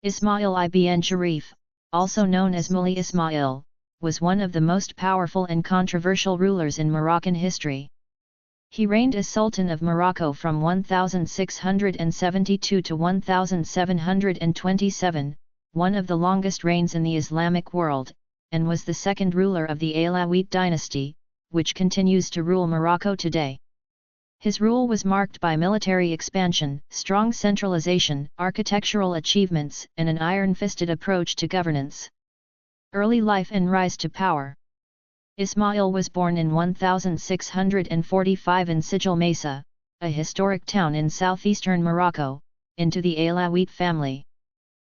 Ismail Ibn Sharif, also known as Mullah Ismail, was one of the most powerful and controversial rulers in Moroccan history. He reigned as Sultan of Morocco from 1672 to 1727, one of the longest reigns in the Islamic world, and was the second ruler of the Alawite dynasty, which continues to rule Morocco today. His rule was marked by military expansion, strong centralization, architectural achievements, and an iron-fisted approach to governance. Early life and rise to power. Ismail was born in 1645 in Sijil Mesa, a historic town in southeastern Morocco, into the Alawite family.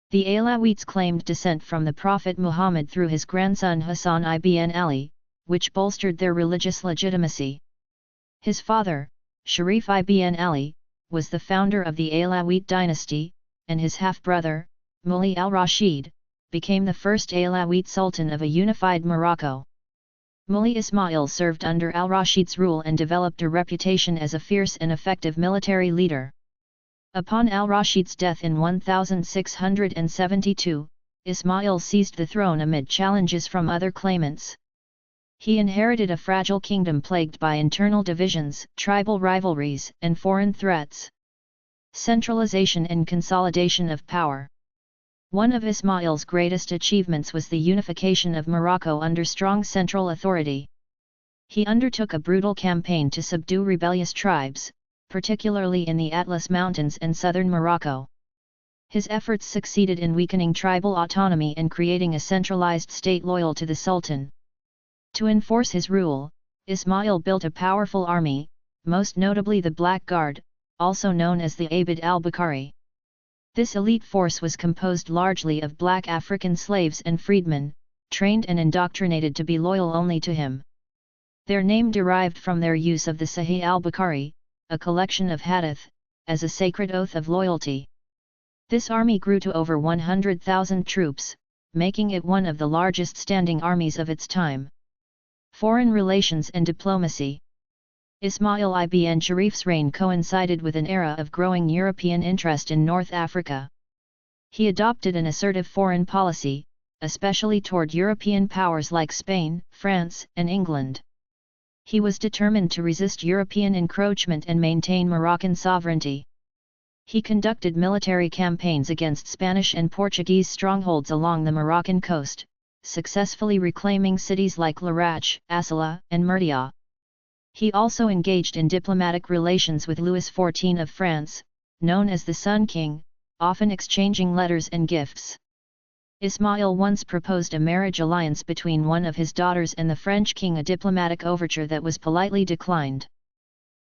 The Alawites claimed descent from the Prophet Muhammad through his grandson Hassan ibn Ali, which bolstered their religious legitimacy. His father, Sharif ibn Ali, was the founder of the Alawite dynasty, and his half-brother, Mullah al-Rashid, became the first Alawite sultan of a unified Morocco. Mullah Ismail served under al-Rashid's rule and developed a reputation as a fierce and effective military leader. Upon al-Rashid's death in 1672, Ismail seized the throne amid challenges from other claimants. He inherited a fragile kingdom plagued by internal divisions, tribal rivalries, and foreign threats. Centralization and consolidation of power. One of Ismail's greatest achievements was the unification of Morocco under strong central authority. He undertook a brutal campaign to subdue rebellious tribes, particularly in the Atlas Mountains and southern Morocco. His efforts succeeded in weakening tribal autonomy and creating a centralized state loyal to the Sultan. To enforce his rule, Ismail built a powerful army, most notably the Black Guard, also known as the Abd al-Bukhari. This elite force was composed largely of black African slaves and freedmen, trained and indoctrinated to be loyal only to him. Their name derived from their use of the Sahih al-Bukhari, a collection of hadith, as a sacred oath of loyalty. This army grew to over 100,000 troops, making it one of the largest standing armies of its time. Foreign relations and diplomacy. Ismail Ibn Sharif's reign coincided with an era of growing European interest in North Africa. He adopted an assertive foreign policy, especially toward European powers like Spain, France, and England. He was determined to resist European encroachment and maintain Moroccan sovereignty. He conducted military campaigns against Spanish and Portuguese strongholds along the Moroccan coast, successfully reclaiming cities like Larache, Asila, and Murdia. He also engaged in diplomatic relations with Louis XIV of France, known as the Sun King, often exchanging letters and gifts. Ismail once proposed a marriage alliance between one of his daughters and the French king, a diplomatic overture that was politely declined.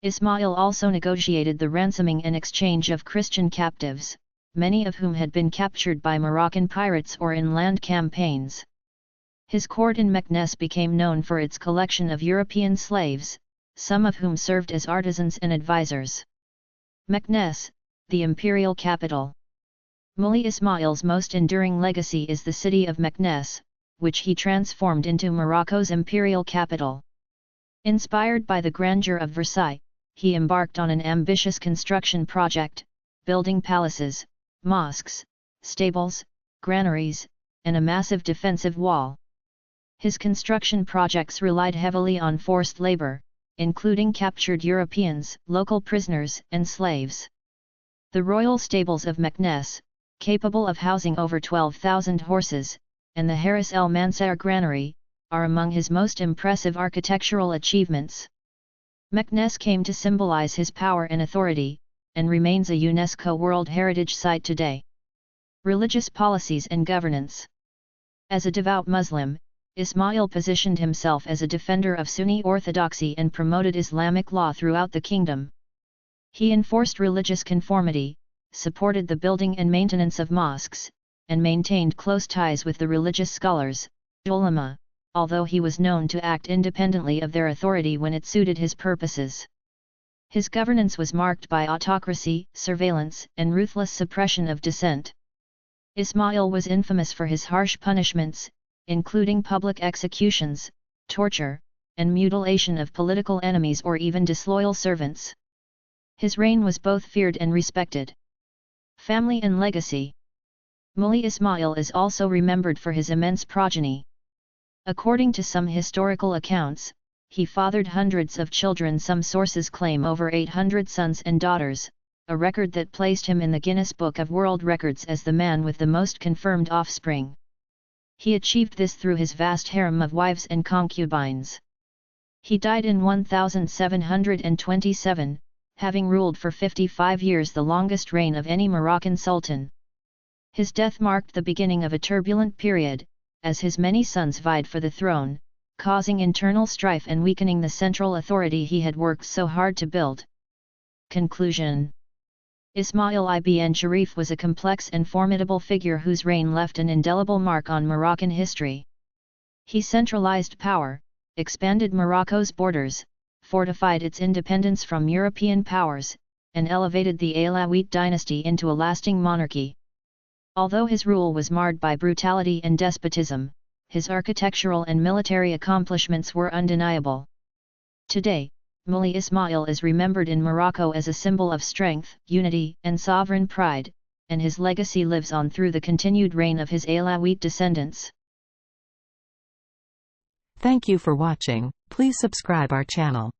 Ismail also negotiated the ransoming and exchange of Christian captives, many of whom had been captured by Moroccan pirates or in land campaigns. His court in Meknes became known for its collection of European slaves, some of whom served as artisans and advisors. Meknes, the imperial capital. Mullah Ismail's most enduring legacy is the city of Meknes, which he transformed into Morocco's imperial capital. Inspired by the grandeur of Versailles, he embarked on an ambitious construction project, building palaces, mosques, stables, granaries, and a massive defensive wall. His construction projects relied heavily on forced labor, including captured Europeans, local prisoners, and slaves. The royal stables of Meknes, capable of housing over 12,000 horses, and the Haris el Mansar granary, are among his most impressive architectural achievements. Meknes came to symbolize his power and authority, and remains a UNESCO World Heritage Site today. Religious policies and governance. As a devout Muslim, Ismail positioned himself as a defender of Sunni orthodoxy and promoted Islamic law throughout the kingdom. He enforced religious conformity, supported the building and maintenance of mosques, and maintained close ties with the religious scholars, ulama, although he was known to act independently of their authority when it suited his purposes. His governance was marked by autocracy, surveillance, and ruthless suppression of dissent. Ismail was infamous for his harsh punishments, including public executions, torture, and mutilation of political enemies or even disloyal servants. His reign was both feared and respected. Family and legacy. Mullah Ismail is also remembered for his immense progeny. According to some historical accounts, he fathered hundreds of children. Some sources claim over 800 sons and daughters, a record that placed him in the Guinness Book of World Records as the man with the most confirmed offspring. He achieved this through his vast harem of wives and concubines. He died in 1727, having ruled for 55 years, the longest reign of any Moroccan sultan. His death marked the beginning of a turbulent period, as his many sons vied for the throne, causing internal strife and weakening the central authority he had worked so hard to build. Conclusion: Ismail Ibn Sharif was a complex and formidable figure whose reign left an indelible mark on Moroccan history. He centralized power, expanded Morocco's borders, fortified its independence from European powers, and elevated the Alawite dynasty into a lasting monarchy. Although his rule was marred by brutality and despotism, his architectural and military accomplishments were undeniable. Today, Mullah Ismail is remembered in Morocco as a symbol of strength, unity, and sovereign pride, and his legacy lives on through the continued reign of his Alawite descendants. Thank you for watching. Please subscribe our channel.